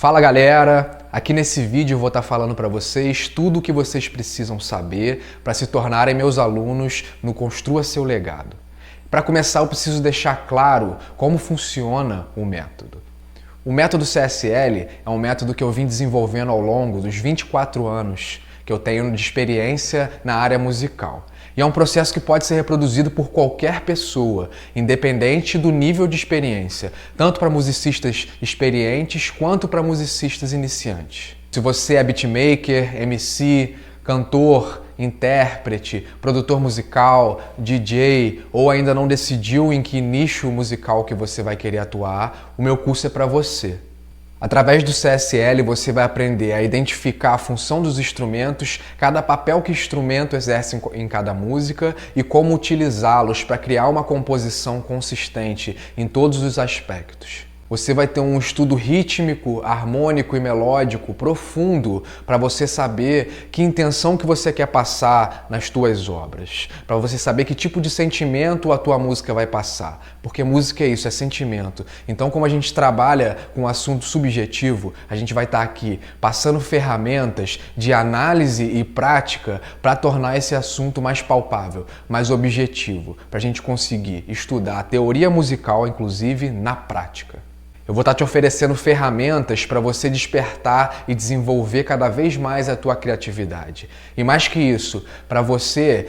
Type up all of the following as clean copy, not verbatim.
Fala galera, aqui nesse vídeo eu vou estar falando para vocês tudo o que vocês precisam saber para se tornarem meus alunos no Construa Seu Legado. Para começar eu preciso deixar claro como funciona o método. O método CSL é um método que eu vim desenvolvendo ao longo dos 24 anos que eu tenho de experiência na área musical. E é um processo que pode ser reproduzido por qualquer pessoa, independente do nível de experiência, tanto para musicistas experientes quanto para musicistas iniciantes. Se você é beatmaker, MC, cantor, intérprete, produtor musical, DJ ou ainda não decidiu em que nicho musical que você vai querer atuar, o meu curso é para você. Através do CSL você vai aprender a identificar a função dos instrumentos, cada papel que o instrumento exerce em cada música e como utilizá-los para criar uma composição consistente em todos os aspectos. Você vai ter um estudo rítmico, harmônico e melódico profundo para você saber que intenção que você quer passar nas tuas obras, para você saber que tipo de sentimento a tua música vai passar, porque música é isso, é sentimento. Então, como a gente trabalha com um assunto subjetivo, a gente vai estar aqui passando ferramentas de análise e prática para tornar esse assunto mais palpável, mais objetivo, para a gente conseguir estudar a teoria musical, inclusive na prática. Eu vou estar te oferecendo ferramentas para você despertar e desenvolver cada vez mais a tua criatividade. E mais que isso, para você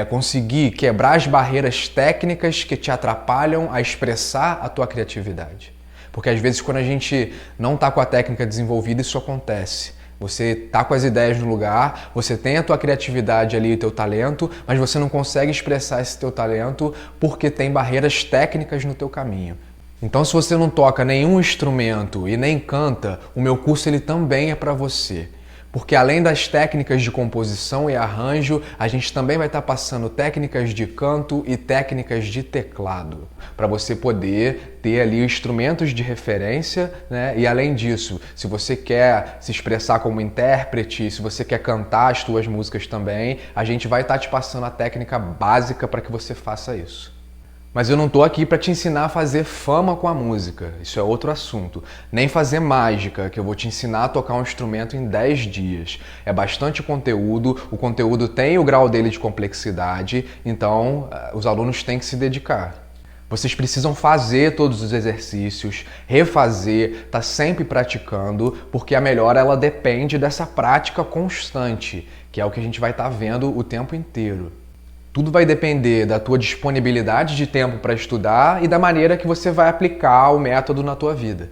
conseguir quebrar as barreiras técnicas que te atrapalham a expressar a tua criatividade. Porque às vezes quando a gente não está com a técnica desenvolvida, isso acontece. Você está com as ideias no lugar, você tem a tua criatividade ali, o teu talento, mas você não consegue expressar esse teu talento porque tem barreiras técnicas no teu caminho. Então, se você não toca nenhum instrumento e nem canta, o meu curso ele também é para você. Porque além das técnicas de composição e arranjo, a gente também vai estar passando técnicas de canto e técnicas de teclado, para você poder ter ali instrumentos de referência, né? E além disso, se você quer se expressar como intérprete, se você quer cantar as suas músicas também, a gente vai estar te passando a técnica básica para que você faça isso. Mas eu não estou aqui para te ensinar a fazer fama com a música, isso é outro assunto. Nem fazer mágica, que eu vou te ensinar a tocar um instrumento em 10 dias. É bastante conteúdo, o conteúdo tem o grau dele de complexidade, então os alunos têm que se dedicar. Vocês precisam fazer todos os exercícios, refazer, estar sempre praticando, porque a melhora ela depende dessa prática constante, que é o que a gente vai estar vendo o tempo inteiro. Tudo vai depender da tua disponibilidade de tempo para estudar e da maneira que você vai aplicar o método na tua vida.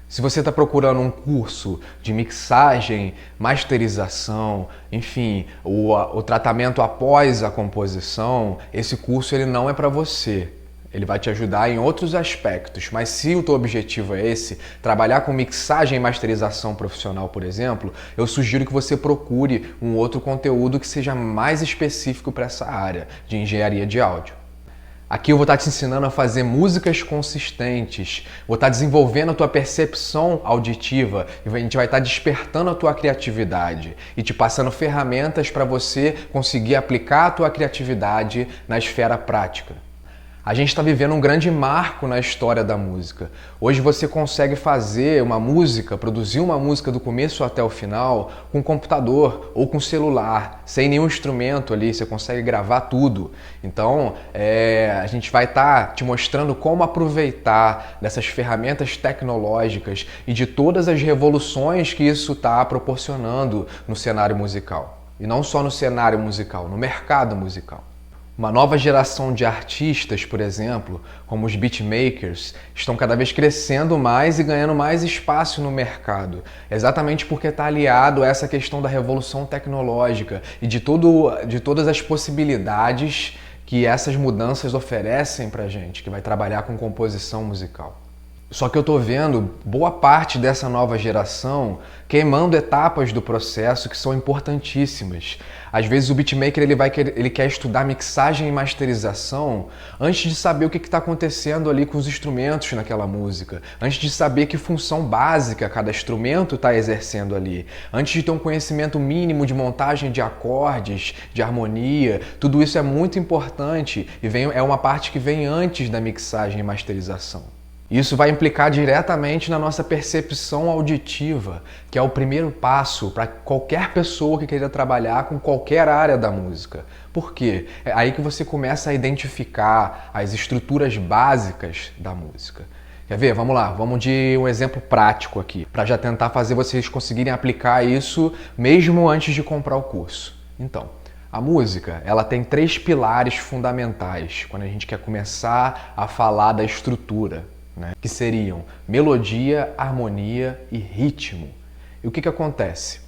Se você está procurando um curso de mixagem, masterização, enfim, o tratamento após a composição, esse curso ele não é para você. Ele vai te ajudar em outros aspectos, mas se o teu objetivo é esse, trabalhar com mixagem e masterização profissional, por exemplo, eu sugiro que você procure um outro conteúdo que seja mais específico para essa área de engenharia de áudio. Aqui eu vou estar te ensinando a fazer músicas consistentes, vou estar desenvolvendo a tua percepção auditiva e a gente vai estar despertando a tua criatividade e te passando ferramentas para você conseguir aplicar a tua criatividade na esfera prática. A gente está vivendo um grande marco na história da música. Hoje você consegue fazer uma música, produzir uma música do começo até o final com computador ou com celular, sem nenhum instrumento ali, você consegue gravar tudo. Então, a gente vai estar te mostrando como aproveitar dessas ferramentas tecnológicas e de todas as revoluções que isso está proporcionando no cenário musical. E não só no cenário musical, no mercado musical. Uma nova geração de artistas, por exemplo, como os beatmakers, estão cada vez crescendo mais e ganhando mais espaço no mercado, exatamente porque está aliado a essa questão da revolução tecnológica e de todas as possibilidades que essas mudanças oferecem para a gente, que vai trabalhar com composição musical. Só que eu estou vendo boa parte dessa nova geração queimando etapas do processo que são importantíssimas. Às vezes o beatmaker ele quer estudar mixagem e masterização antes de saber o que está acontecendo ali com os instrumentos naquela música, antes de saber que função básica cada instrumento está exercendo ali, antes de ter um conhecimento mínimo de montagem de acordes, de harmonia. Tudo isso é muito importante e é uma parte que vem antes da mixagem e masterização. Isso vai implicar diretamente na nossa percepção auditiva, que é o primeiro passo para qualquer pessoa que queira trabalhar com qualquer área da música. Por quê? É aí que você começa a identificar as estruturas básicas da música. Quer ver? Vamos lá, vamos de um exemplo prático aqui, para já tentar fazer vocês conseguirem aplicar isso mesmo antes de comprar o curso. Então, a música, ela tem 3 pilares fundamentais quando a gente quer começar a falar da estrutura, né? Que seriam melodia, harmonia e ritmo. E o que acontece?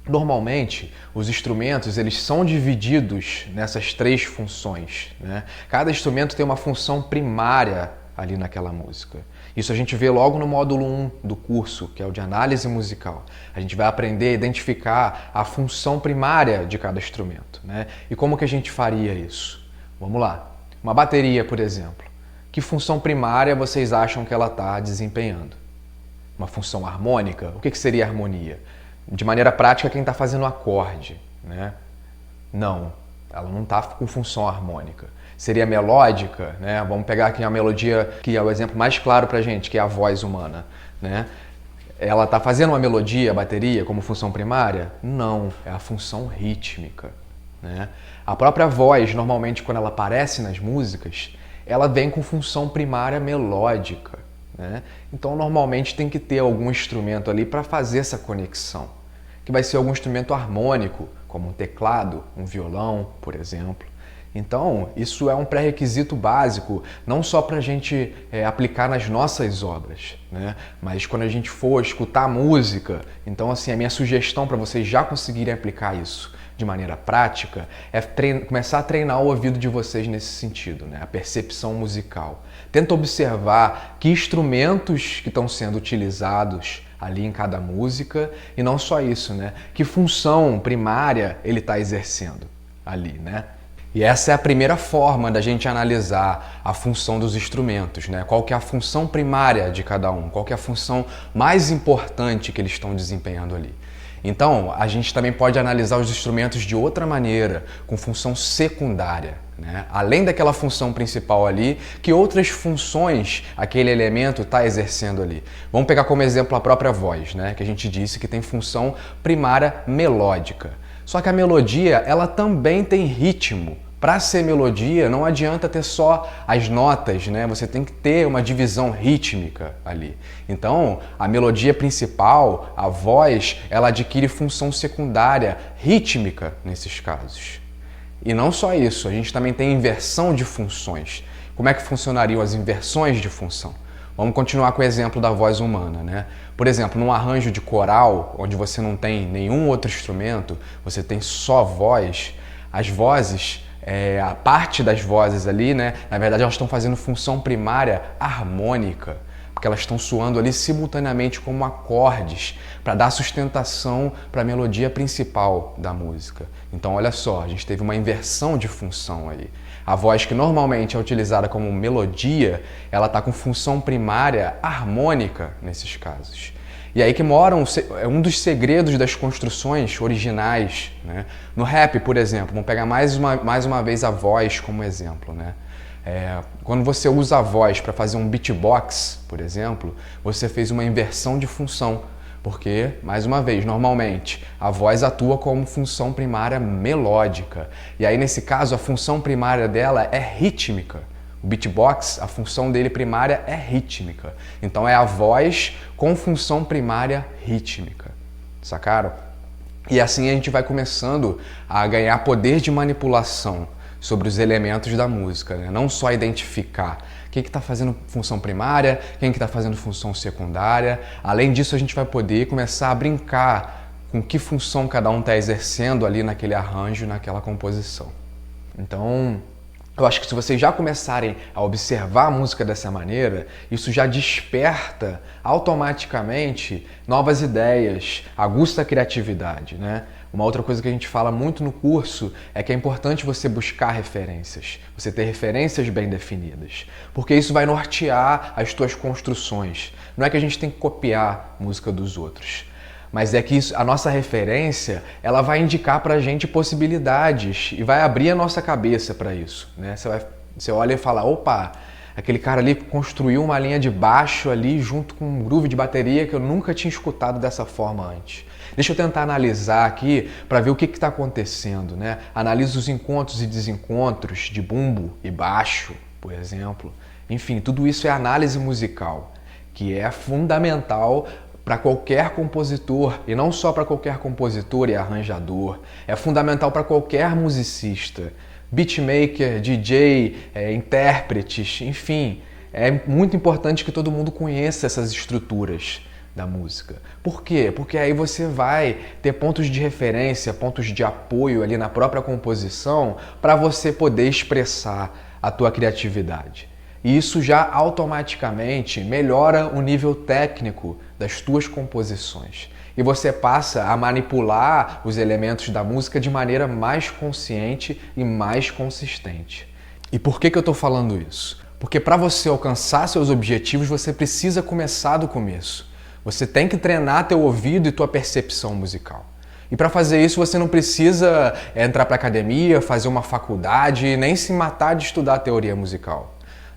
Normalmente, os instrumentos eles são divididos nessas 3 funções, né? Cada instrumento tem uma função primária ali naquela música. Isso a gente vê logo no módulo 1 do curso, que é o de análise musical. A gente vai aprender a identificar a função primária de cada instrumento, né? E como que a gente faria isso? Vamos lá. Uma bateria, por exemplo. Que função primária vocês acham que ela está desempenhando? Uma função harmônica? O que seria harmonia? De maneira prática, quem está fazendo o acorde, né? Não, ela não está com função harmônica. Seria melódica, né? Vamos pegar aqui a melodia, que é o exemplo mais claro pra gente, que é a voz humana, né? Ela está fazendo uma melodia, a bateria, como função primária? Não, é a função rítmica, né? A própria voz, normalmente, quando ela aparece nas músicas, ela vem com função primária melódica, né? Então, normalmente, tem que ter algum instrumento ali para fazer essa conexão, que vai ser algum instrumento harmônico, como um teclado, um violão, por exemplo. Então, isso é um pré-requisito básico, não só para a gente aplicar nas nossas obras, né? Mas quando a gente for escutar música, então assim, a minha sugestão para vocês já conseguirem aplicar isso de maneira prática é começar a treinar o ouvido de vocês nesse sentido, né? A percepção musical. Tenta observar que instrumentos que estão sendo utilizados ali em cada música e não só isso, né? Que função primária ele está exercendo ali, né? E essa é a primeira forma da gente analisar a função dos instrumentos, né? Qual que é a função primária de cada um, qual que é a função mais importante que eles estão desempenhando ali. Então, a gente também pode analisar os instrumentos de outra maneira, com função secundária, né? Além daquela função principal ali, que outras funções aquele elemento está exercendo ali. Vamos pegar como exemplo a própria voz, né? Que a gente disse que tem função primária melódica. Só que a melodia, ela também tem ritmo. Para ser melodia, não adianta ter só as notas, né? Você tem que ter uma divisão rítmica ali. Então, a melodia principal, a voz, ela adquire função secundária rítmica nesses casos. E não só isso, a gente também tem inversão de funções. Como é que funcionariam as inversões de função? Vamos continuar com o exemplo da voz humana, né? Por exemplo, num arranjo de coral, onde você não tem nenhum outro instrumento, você tem só voz, as vozes, a parte das vozes ali, né? Na verdade, elas estão fazendo função primária harmônica, porque elas estão soando ali simultaneamente como acordes, para dar sustentação para a melodia principal da música. Então, olha só, a gente teve uma inversão de função aí. A voz que normalmente é utilizada como melodia, ela está com função primária harmônica nesses casos. E aí que mora um dos segredos das construções originais, né? No rap, por exemplo, vamos pegar mais uma vez a voz como exemplo, né? Quando você usa a voz para fazer um beatbox, por exemplo, você fez uma inversão de função, porque, mais uma vez, normalmente a voz atua como função primária melódica. E aí, nesse caso, a função primária dela é rítmica. O beatbox, a função dele primária é rítmica. Então, é a voz com função primária rítmica. Sacaram? E assim a gente vai começando a ganhar poder de manipulação sobre os elementos da música, né? Não só identificar quem que está fazendo função primária, quem que está fazendo função secundária. Além disso, a gente vai poder começar a brincar com que função cada um está exercendo ali naquele arranjo, naquela composição. Então, eu acho que se vocês já começarem a observar a música dessa maneira, isso já desperta automaticamente novas ideias, aguça a criatividade, né? Uma outra coisa que a gente fala muito no curso é que é importante você buscar referências, você ter referências bem definidas, porque isso vai nortear as tuas construções. Não é que a gente tem que copiar a música dos outros, mas é que a nossa referência, ela vai indicar pra gente possibilidades e vai abrir a nossa cabeça para isso, né? Você olha e fala, opa, Aquele cara ali construiu uma linha de baixo ali junto com um groove de bateria que eu nunca tinha escutado dessa forma antes. Deixa eu tentar analisar aqui para ver o que está acontecendo, né? Analiso os encontros e desencontros de bumbo e baixo, por exemplo. Enfim, tudo isso é análise musical, que é fundamental para qualquer compositor, e não só para qualquer compositor e arranjador, é fundamental para qualquer musicista, beatmaker, DJ, intérpretes, enfim. É muito importante que todo mundo conheça essas estruturas da música. Por quê? Porque aí você vai ter pontos de referência, pontos de apoio ali na própria composição para você poder expressar a tua criatividade. E isso já automaticamente melhora o nível técnico das tuas composições. E você passa a manipular os elementos da música de maneira mais consciente e mais consistente. E por que eu estou falando isso? Porque para você alcançar seus objetivos, você precisa começar do começo. Você tem que treinar teu ouvido e tua percepção musical. E para fazer isso você não precisa entrar para academia, fazer uma faculdade, nem se matar de estudar teoria musical.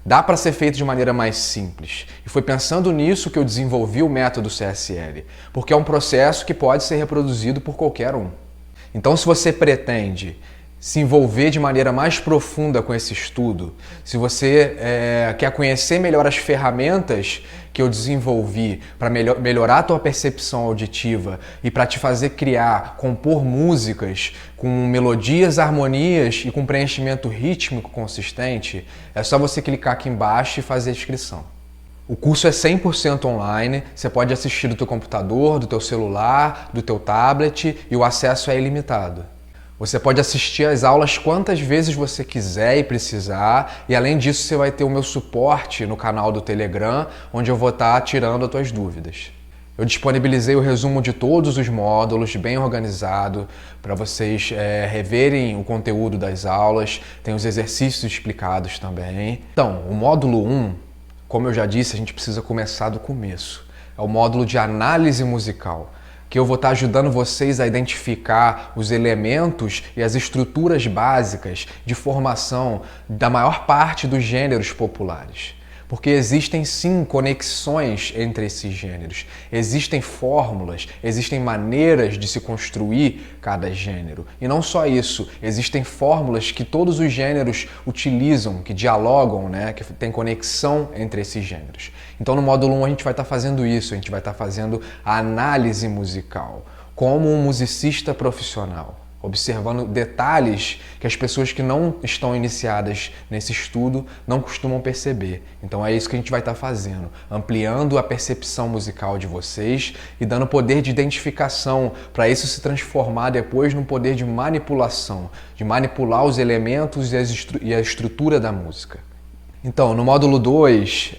Dá para ser feito de maneira mais simples. E foi pensando nisso que eu desenvolvi o método CSL, porque é um processo que pode ser reproduzido por qualquer um. Então, se você pretende se envolver de maneira mais profunda com esse estudo, se você quer conhecer melhor as ferramentas que eu desenvolvi para melhorar a tua percepção auditiva e para te fazer criar, compor músicas com melodias, harmonias e com preenchimento rítmico consistente, é só você clicar aqui embaixo e fazer a inscrição. O curso é 100% online, você pode assistir do teu computador, do teu celular, do teu tablet e o acesso é ilimitado. Você pode assistir às aulas quantas vezes você quiser e precisar, e além disso você vai ter o meu suporte no canal do Telegram, onde eu vou estar tirando as tuas dúvidas. Eu disponibilizei o resumo de todos os módulos, bem organizado, para vocês reverem o conteúdo das aulas, tem os exercícios explicados também. Então, o módulo 1, como eu já disse, a gente precisa começar do começo. É o módulo de análise musical, que eu vou estar ajudando vocês a identificar os elementos e as estruturas básicas de formação da maior parte dos gêneros populares. Porque existem sim conexões entre esses gêneros, existem fórmulas, existem maneiras de se construir cada gênero. E não só isso, existem fórmulas que todos os gêneros utilizam, que dialogam, né? Que tem conexão entre esses gêneros. Então no módulo 1 a gente vai estar fazendo isso, a gente vai estar fazendo a análise musical, como um musicista profissional, observando detalhes que as pessoas que não estão iniciadas nesse estudo não costumam perceber. Então é isso que a gente vai estar fazendo, ampliando a percepção musical de vocês e dando poder de identificação para isso se transformar depois num poder de manipulação, de manipular os elementos e a estrutura da música. Então, no módulo 2,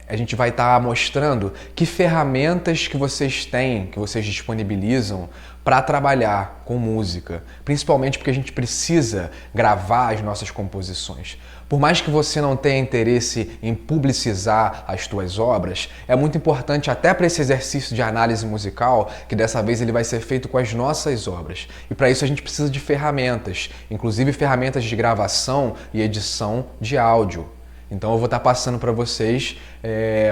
a gente vai estar mostrando que ferramentas que vocês têm, que vocês disponibilizam para trabalhar com música, principalmente porque a gente precisa gravar as nossas composições. Por mais que você não tenha interesse em publicizar as tuas obras, é muito importante até para esse exercício de análise musical, que dessa vez ele vai ser feito com as nossas obras. E para isso a gente precisa de ferramentas, inclusive ferramentas de gravação e edição de áudio. Então eu vou estar passando para vocês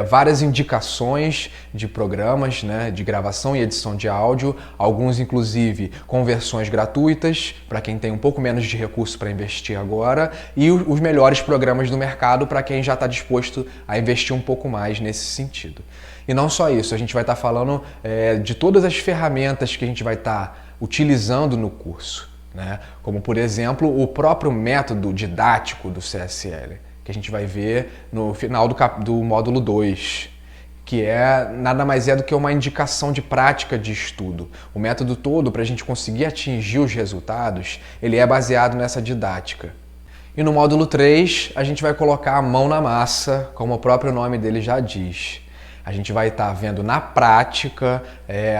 várias indicações de programas, né, de gravação e edição de áudio, alguns inclusive com versões gratuitas, para quem tem um pouco menos de recurso para investir agora, e os melhores programas do mercado para quem já está disposto a investir um pouco mais nesse sentido. E não só isso, a gente vai estar falando de todas as ferramentas que a gente vai estar utilizando no curso, né? Como por exemplo o próprio método didático do CSL, que a gente vai ver no final do módulo 2, que nada mais é do que uma indicação de prática de estudo. O método todo, para a gente conseguir atingir os resultados, ele é baseado nessa didática. E no módulo 3, a gente vai colocar a mão na massa, como o próprio nome dele já diz. A gente vai estar vendo na prática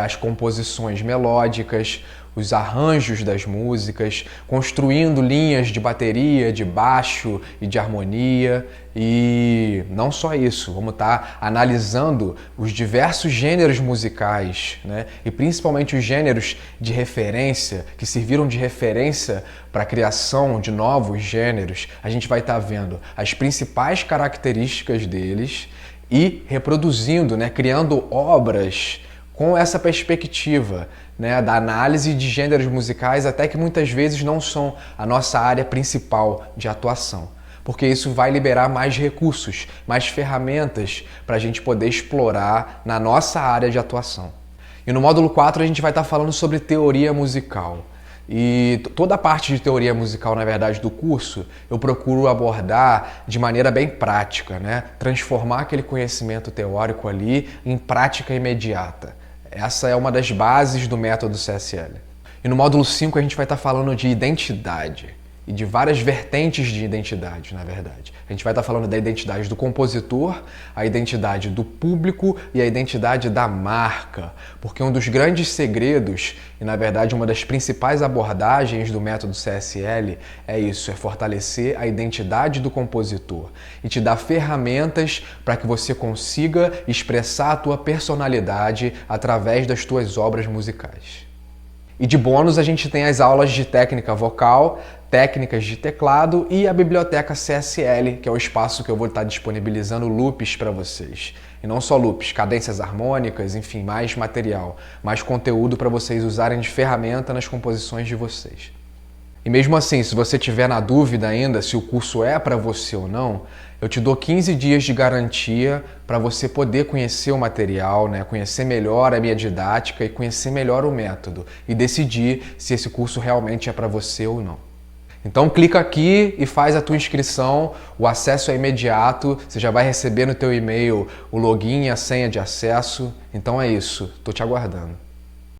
as composições melódicas, os arranjos das músicas, construindo linhas de bateria, de baixo e de harmonia. E não só isso, vamos estar analisando os diversos gêneros musicais, né? E principalmente os gêneros de referência, que serviram de referência para a criação de novos gêneros. A gente vai estar vendo as principais características deles e reproduzindo, né? Criando obras com essa perspectiva, né, da análise de gêneros musicais, até que muitas vezes não são a nossa área principal de atuação. Porque isso vai liberar mais recursos, mais ferramentas para a gente poder explorar na nossa área de atuação. E no módulo 4 a gente vai estar falando sobre teoria musical. E toda a parte de teoria musical, na verdade, do curso, eu procuro abordar de maneira bem prática, né? Transformar aquele conhecimento teórico ali em prática imediata. Essa é uma das bases do método CSL. E no módulo 5 a gente vai estar falando de identidade e de várias vertentes de identidade, na verdade. A gente vai estar falando da identidade do compositor, a identidade do público e a identidade da marca, porque um dos grandes segredos e, na verdade, uma das principais abordagens do método CSL é isso, é fortalecer a identidade do compositor e te dar ferramentas para que você consiga expressar a tua personalidade através das tuas obras musicais. E de bônus a gente tem as aulas de técnica vocal, técnicas de teclado e a biblioteca CSL, que é o espaço que eu vou estar disponibilizando loops para vocês. E não só loops, cadências harmônicas, enfim, mais material, mais conteúdo para vocês usarem de ferramenta nas composições de vocês. E mesmo assim, se você tiver na dúvida ainda se o curso é para você ou não, eu te dou 15 dias de garantia para você poder conhecer o material, né? Conhecer melhor a minha didática e conhecer melhor o método e decidir se esse curso realmente é para você ou não. Então clica aqui e faz a tua inscrição, o acesso é imediato, você já vai receber no teu e-mail o login e a senha de acesso. Então é isso, estou te aguardando.